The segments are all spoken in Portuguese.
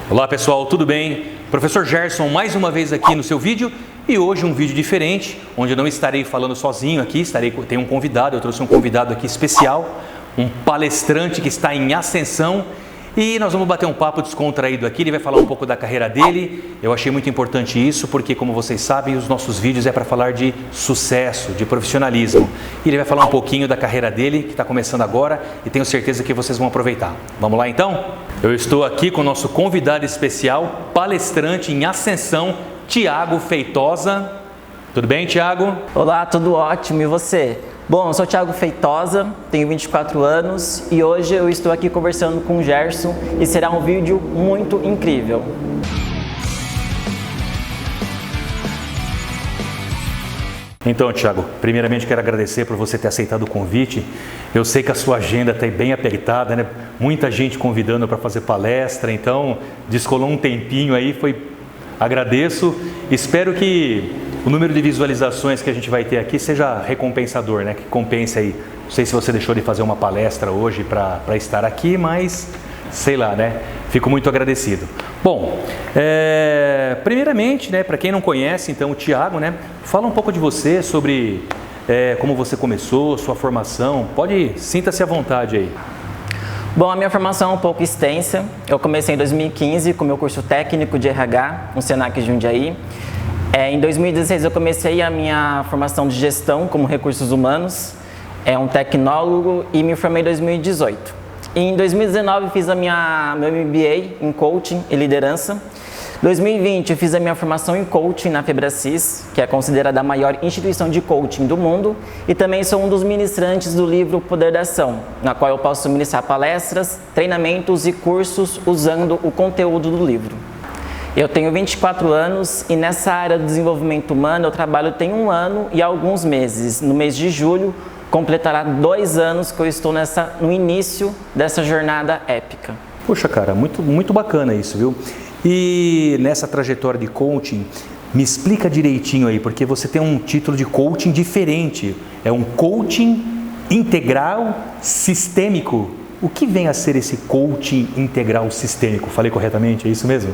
Olá pessoal, tudo bem? Professor Gerson mais uma vez aqui no seu vídeo e hoje um vídeo diferente, onde eu não estarei falando sozinho aqui, tenho um convidado, eu trouxe um convidado aqui especial, um palestrante que está em ascensão e nós vamos bater um papo descontraído aqui, ele vai falar um pouco da carreira dele. Eu achei muito importante isso porque, como vocês sabem, os nossos vídeos é para falar de sucesso, de profissionalismo. E ele vai falar um pouquinho da carreira dele, que está começando agora, e tenho certeza que vocês vão aproveitar. Vamos lá então? Eu estou aqui com o nosso convidado especial, palestrante em ascensão, Thiago Feitosa. Tudo bem, Thiago? Olá, tudo ótimo, e você? Bom, eu sou Thiago Feitosa, tenho 24 anos e hoje eu estou aqui conversando com o Gerson e será um vídeo muito incrível. Então, Thiago, primeiramente quero agradecer por você ter aceitado o convite. Eu sei que a sua agenda está bem apertada, né? Muita gente convidando para fazer palestra, então descolou um tempinho aí, agradeço. Espero que o número de visualizações que a gente vai ter aqui seja recompensador, né? Que compense aí. Não sei se você deixou de fazer uma palestra hoje para estar aqui, mas sei lá, né? Fico muito agradecido. Bom, primeiramente, né? Para quem não conhece, então o Thiago, né? Fala um pouco de você, sobre como você começou, sua formação. Sinta-se à vontade aí. Bom, a minha formação é um pouco extensa. Eu comecei em 2015 com o meu curso técnico de RH no Senac Jundiaí. Em 2016 eu comecei a minha formação de gestão como recursos humanos, um tecnólogo, e me formei em 2018. E em 2019 fiz meu MBA em coaching e liderança. Em 2020 eu fiz a minha formação em coaching na Febracis, que é considerada a maior instituição de coaching do mundo, e também sou um dos ministrantes do livro Poder da Ação, na qual eu posso ministrar palestras, treinamentos e cursos usando o conteúdo do livro. Eu tenho 24 anos e nessa área do desenvolvimento humano eu trabalho tem 1 ano e alguns meses. No mês de julho completará 2 anos que eu estou no início dessa jornada épica. Poxa, cara, muito bacana isso, viu? E nessa trajetória de coaching, me explica direitinho aí, porque você tem um título de coaching diferente. É um coaching integral sistêmico. O que vem a ser esse coaching integral sistêmico? Falei corretamente? É isso mesmo?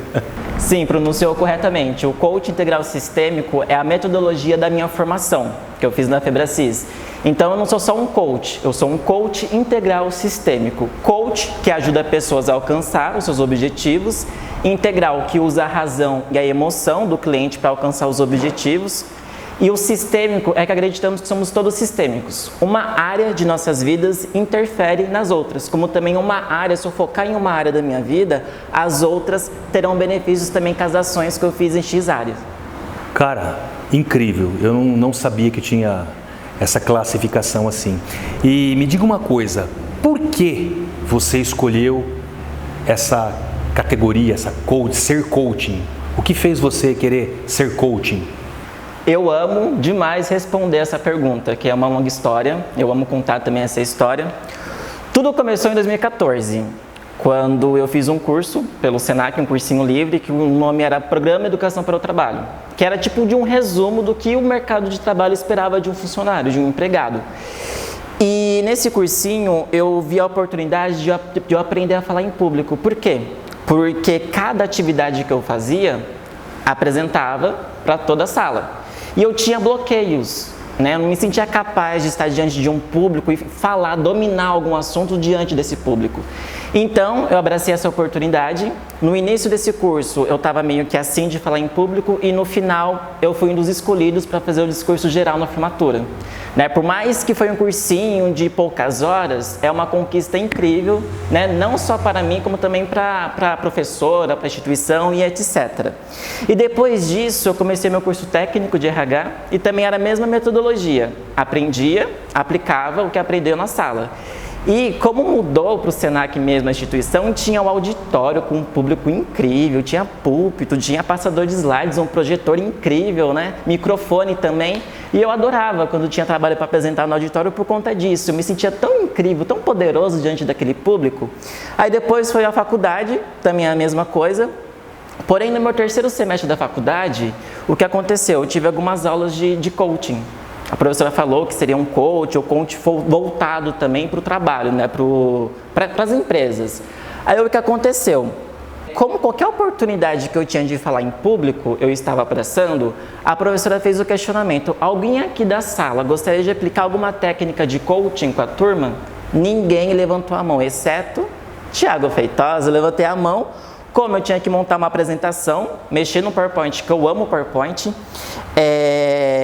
Sim, pronunciou corretamente. O coaching integral sistêmico é a metodologia da minha formação, que eu fiz na Febracis. Então eu não sou só um coach, eu sou um coach integral sistêmico. Coach que ajuda pessoas a alcançar os seus objetivos, integral que usa a razão e a emoção do cliente para alcançar os objetivos. E o sistêmico é que acreditamos que somos todos sistêmicos. Uma área de nossas vidas interfere nas outras, como também uma área, se eu focar em uma área da minha vida, as outras terão benefícios também com as ações que eu fiz em X áreas. Cara, incrível. Eu não sabia que tinha essa classificação assim. E me diga uma coisa, por que você escolheu essa categoria, ser coaching? O que fez você querer ser coaching? Eu amo demais responder essa pergunta, que é uma longa história. Eu amo contar também essa história. Tudo começou em 2014, quando eu fiz um curso pelo Senac, um cursinho livre, que o nome era Programa Educação para o Trabalho, que era tipo de um resumo do que o mercado de trabalho esperava de um funcionário, de um empregado. E nesse cursinho eu vi a oportunidade de eu aprender a falar em público. Por quê? Porque cada atividade que eu fazia apresentava para toda a sala. E eu tinha bloqueios, né? Eu não me sentia capaz de estar diante de um público e falar, dominar algum assunto diante desse público. Então, eu abracei essa oportunidade. No início desse curso, eu estava meio que assim de falar em público e no final, eu fui um dos escolhidos para fazer o discurso geral na formatura. Né? Por mais que foi um cursinho de poucas horas, é uma conquista incrível, né? Não só para mim, como também para a professora, para a instituição e etc. E depois disso, eu comecei meu curso técnico de RH e também era a mesma metodologia. Aprendia, aplicava o que aprendeu na sala. E como mudou para o Senac mesmo a instituição, tinha um auditório com um público incrível, tinha púlpito, tinha passador de slides, um projetor incrível, né? Microfone também. E eu adorava quando tinha trabalho para apresentar no auditório por conta disso. Eu me sentia tão incrível, tão poderoso diante daquele público. Aí depois foi a faculdade, também a mesma coisa. Porém, no meu 3º semestre da faculdade, o que aconteceu? Eu tive algumas aulas de coaching. A professora falou que seria um coach ou coach voltado também para o trabalho, né? Para as empresas. Aí o que aconteceu? Como qualquer oportunidade que eu tinha de falar em público, eu estava abraçando, a professora fez o questionamento: alguém aqui da sala gostaria de aplicar alguma técnica de coaching com a turma? Ninguém levantou a mão, exceto Thiago Feitosa. Eu levantei a mão. Como eu tinha que montar uma apresentação, mexer no PowerPoint, que eu amo PowerPoint,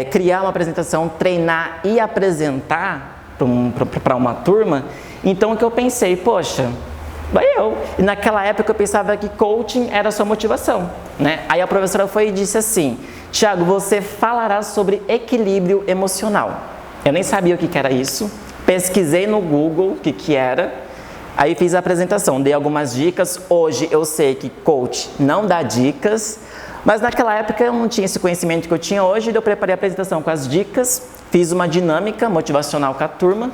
criar uma apresentação, treinar e apresentar para uma turma, então o que eu pensei, poxa, vai eu. E naquela época eu pensava que coaching era só motivação, né? Aí a professora foi e disse assim: Thiago, você falará sobre equilíbrio emocional. Eu nem sabia o que era isso, pesquisei no Google o que era. Aí fiz a apresentação, dei algumas dicas. Hoje eu sei que coach não dá dicas, mas naquela época eu não tinha esse conhecimento que eu tinha hoje. Eu preparei a apresentação com as dicas, fiz uma dinâmica motivacional com a turma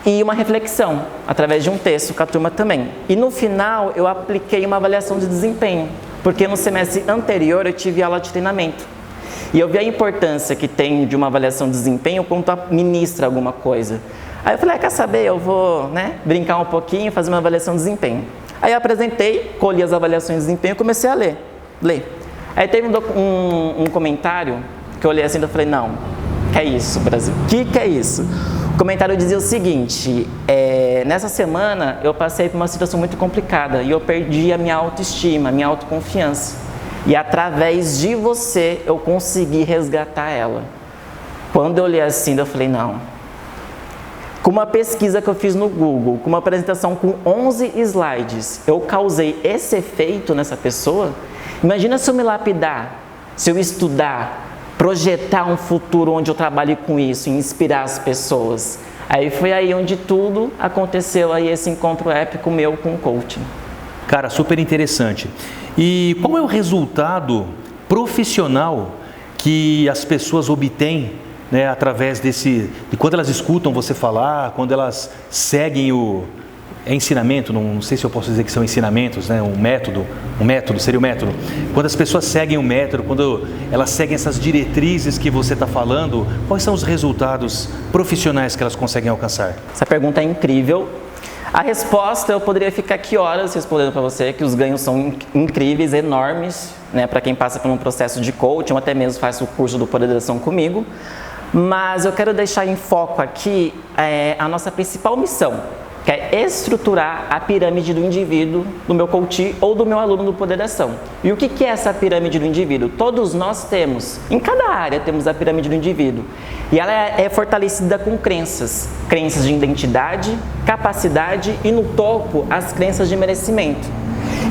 e uma reflexão através de um texto com a turma também. E no final eu apliquei uma avaliação de desempenho, porque no semestre anterior eu tive aula de treinamento. E eu vi a importância que tem de uma avaliação de desempenho quando ministra alguma coisa. Aí eu falei, quer saber, eu vou brincar um pouquinho, fazer uma avaliação de desempenho. Aí eu apresentei, colhi as avaliações de desempenho e comecei a ler. Aí teve um comentário que eu olhei assim e falei, não, que é isso, Brasil? Que é isso? O comentário dizia o seguinte: nessa semana eu passei por uma situação muito complicada e eu perdi a minha autoestima, a minha autoconfiança. E através de você eu consegui resgatar ela. Quando eu olhei assim, eu falei, não. Com uma pesquisa que eu fiz no Google, com uma apresentação com 11 slides, eu causei esse efeito nessa pessoa. Imagina se eu me lapidar, se eu estudar, projetar um futuro onde eu trabalhe com isso, e inspirar as pessoas. Aí foi aí onde tudo aconteceu, aí esse encontro épico meu com o coaching. Cara, super interessante. E qual é o resultado profissional que as pessoas obtêm, através de quando elas escutam você falar, quando elas seguem o ensinamento, não sei se eu posso dizer que são ensinamentos, um método, seria o método. Quando as pessoas seguem o método, quando elas seguem essas diretrizes que você está falando, quais são os resultados profissionais que elas conseguem alcançar? Essa pergunta é incrível. A resposta, eu poderia ficar aqui horas respondendo para você, que os ganhos são incríveis, enormes, para quem passa por um processo de coaching, ou até mesmo faz o curso do Poder da Ação comigo. Mas eu quero deixar em foco aqui a nossa principal missão, que é estruturar a pirâmide do indivíduo, do meu coach ou do meu aluno do Poder da Ação. E o que é essa pirâmide do indivíduo? Todos nós temos, em cada área temos a pirâmide do indivíduo. E ela é fortalecida com crenças de identidade, capacidade e no topo as crenças de merecimento.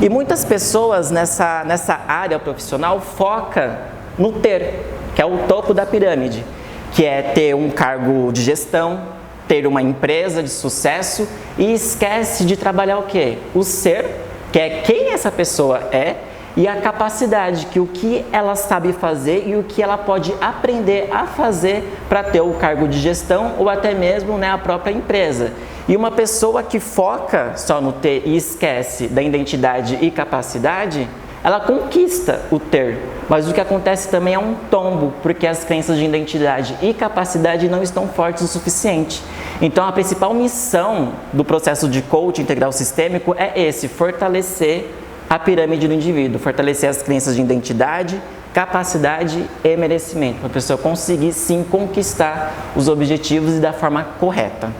E muitas pessoas nessa área profissional focam no ter, que é o topo da pirâmide, que é ter um cargo de gestão, ter uma empresa de sucesso e esquece de trabalhar o quê? O ser, que é quem essa pessoa é, e a capacidade, que o que ela sabe fazer e o que ela pode aprender a fazer para ter o cargo de gestão ou até mesmo a própria empresa. E uma pessoa que foca só no ter e esquece da identidade e capacidade, ela conquista o ter, mas o que acontece também é um tombo, porque as crenças de identidade e capacidade não estão fortes o suficiente. Então a principal missão do processo de coaching integral sistêmico é fortalecer a pirâmide do indivíduo, fortalecer as crenças de identidade, capacidade e merecimento, para a pessoa conseguir sim conquistar os objetivos e da forma correta.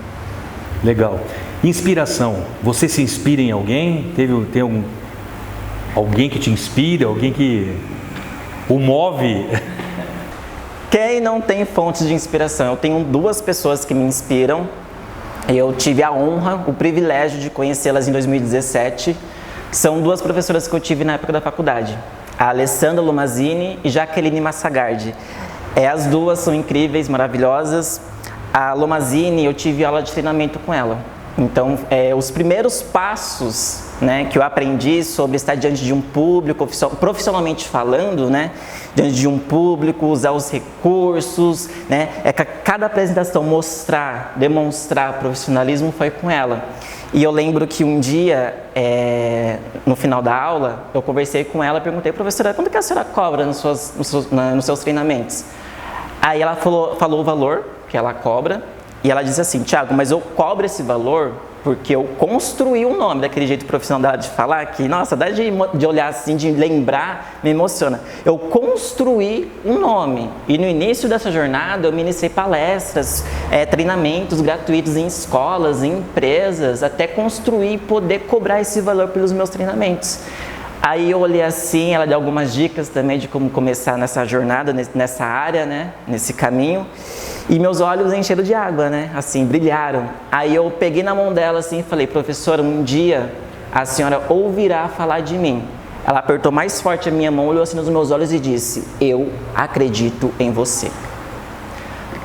Legal. Inspiração. Você se inspira em alguém? Tem alguém que te inspira? Alguém que o move? Quem não tem fontes de inspiração? Eu tenho 2 pessoas que me inspiram. Eu tive a honra, o privilégio de conhecê-las em 2017. São 2 professoras que eu tive na época da faculdade. A Alessandra Lomazini e Jaqueline Massagardi. As 2 são incríveis, maravilhosas. A Lomazini, eu tive aula de treinamento com ela. Então, os primeiros passos que eu aprendi sobre estar diante de um público, profissionalmente falando, diante de um público, usar os recursos, cada apresentação demonstrar profissionalismo foi com ela. E eu lembro que um dia, no final da aula, eu conversei com ela e perguntei, professora, quanto que a senhora cobra nos seus treinamentos? Aí ela falou o valor que ela cobra, e ela disse assim, Thiago, mas eu cobro esse valor porque eu construí um nome daquele jeito profissional de falar que, nossa, dá de olhar assim, de lembrar, me emociona. Eu construí um nome e no início dessa jornada eu ministrei palestras, treinamentos gratuitos em escolas, em empresas, até construir e poder cobrar esse valor pelos meus treinamentos. Aí eu olhei assim, ela deu algumas dicas também de como começar nessa jornada, nessa área, né, nesse caminho. E meus olhos encheram de água, né, assim, brilharam. Aí eu peguei na mão dela assim e falei, professora, um dia a senhora ouvirá falar de mim. Ela apertou mais forte a minha mão, olhou assim nos meus olhos e disse, eu acredito em você.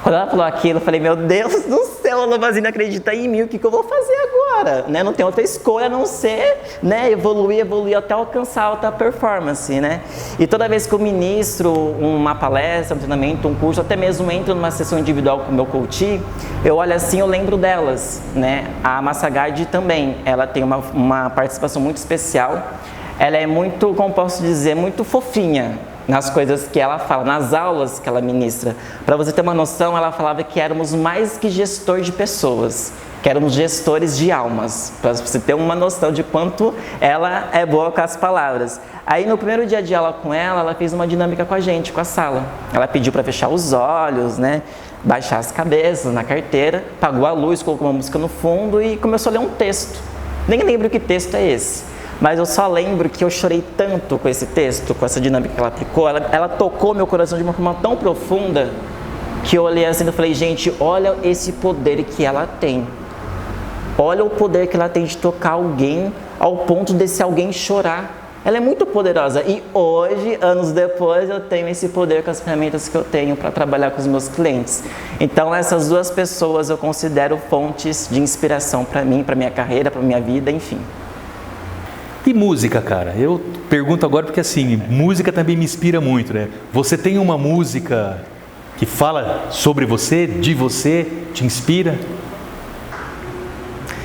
Quando ela falou aquilo, eu falei, meu Deus do céu, a Lovazine acredita em mim, o que eu vou fazer agora? Né? Não tem outra escolha a não ser, né, evoluir até alcançar alta performance, né? E toda vez que eu ministro uma palestra, um treinamento, um curso, até mesmo entro numa sessão individual com o meu coach, eu olho assim, eu lembro delas, né? A Massagard também, ela tem uma participação muito especial, ela é muito, como posso dizer, muito fofinha nas coisas que ela fala, nas aulas que ela ministra. Para você ter uma noção, ela falava que éramos mais que gestor de pessoas, que éramos gestores de almas, para você ter uma noção de quanto ela é boa com as palavras. Aí no primeiro dia de aula com ela, ela fez uma dinâmica com a gente, com a sala. Ela pediu para fechar os olhos, né, baixar as cabeças na carteira, apagou a luz, colocou uma música no fundo e começou a ler um texto. Nem lembro que texto é esse. Mas eu só lembro que eu chorei tanto com esse texto, com essa dinâmica que ela aplicou, ela tocou meu coração de uma forma tão profunda, que eu olhei assim e falei, gente, olha esse poder que ela tem. Olha o poder que ela tem de tocar alguém ao ponto desse alguém chorar. Ela é muito poderosa e hoje, anos depois, eu tenho esse poder com as ferramentas que eu tenho para trabalhar com os meus clientes. Então essas duas pessoas eu considero fontes de inspiração para mim, para minha carreira, para minha vida, enfim. E música, cara? Eu pergunto agora porque assim, música também me inspira muito, né? Você tem uma música que fala sobre você, de você, te inspira?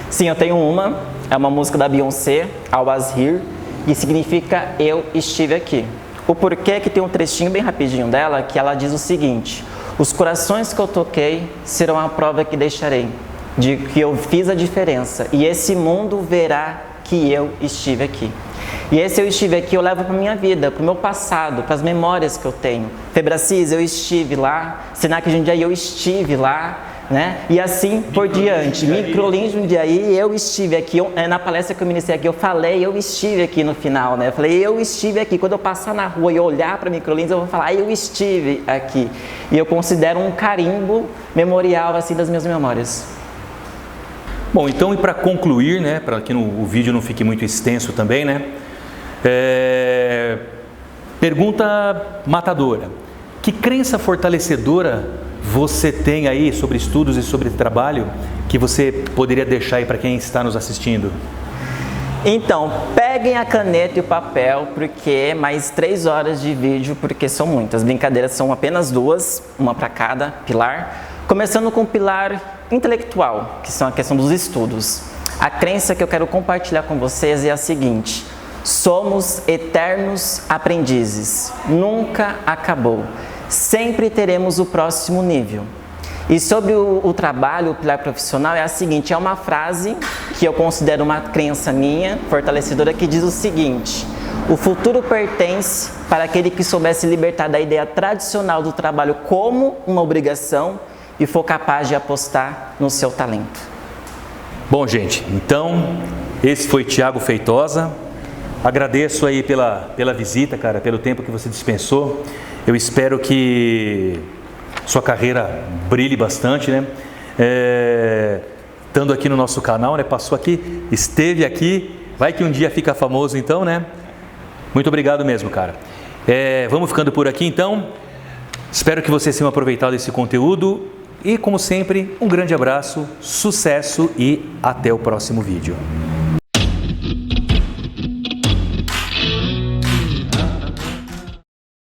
Sim, eu tenho uma. É uma música da Beyoncé, I Was Here, e significa eu estive aqui. O porquê que tem um trechinho bem rapidinho dela, que ela diz o seguinte, os corações que eu toquei serão a prova que deixarei, de que eu fiz a diferença, e esse mundo verá que eu estive aqui. E esse eu estive aqui eu levo para a minha vida, para o meu passado, para as memórias que eu tenho. Febracis, eu estive lá. Senac Jundiaí, eu estive lá, né? E assim por diante. Microlins Jundiaí, eu estive aqui. Na palestra que eu ministrei aqui, eu falei, eu estive aqui no final, né? Eu falei, eu estive aqui. Quando eu passar na rua e olhar para Microlins, eu vou falar, eu estive aqui. E eu considero um carimbo memorial assim das minhas memórias. Bom, então e para concluir, né, para que o vídeo não fique muito extenso também, né, pergunta matadora, que crença fortalecedora você tem aí sobre estudos e sobre trabalho que você poderia deixar aí para quem está nos assistindo? Então, peguem a caneta e o papel, porque mais 3 horas de vídeo, porque são muitas, brincadeiras são apenas 2, uma para cada pilar, começando com o pilar intelectual, que são a questão dos estudos. A crença que eu quero compartilhar com vocês é a seguinte, somos eternos aprendizes, nunca acabou, sempre teremos o próximo nível. E sobre o trabalho, o pilar profissional, é a seguinte, é uma frase que eu considero uma crença minha, fortalecedora, que diz o seguinte, o futuro pertence para aquele que soubesse libertar da ideia tradicional do trabalho como uma obrigação e for capaz de apostar no seu talento. Bom, gente, então, esse foi Thiago Feitosa. Agradeço aí pela visita, cara, pelo tempo que você dispensou. Eu espero que sua carreira brilhe bastante, né? Estando aqui no nosso canal, né? Passou aqui, esteve aqui, vai que um dia fica famoso então, né? Muito obrigado mesmo, cara. Vamos ficando por aqui então. Espero que vocês tenham aproveitado esse conteúdo. E, como sempre, um grande abraço, sucesso e até o próximo vídeo.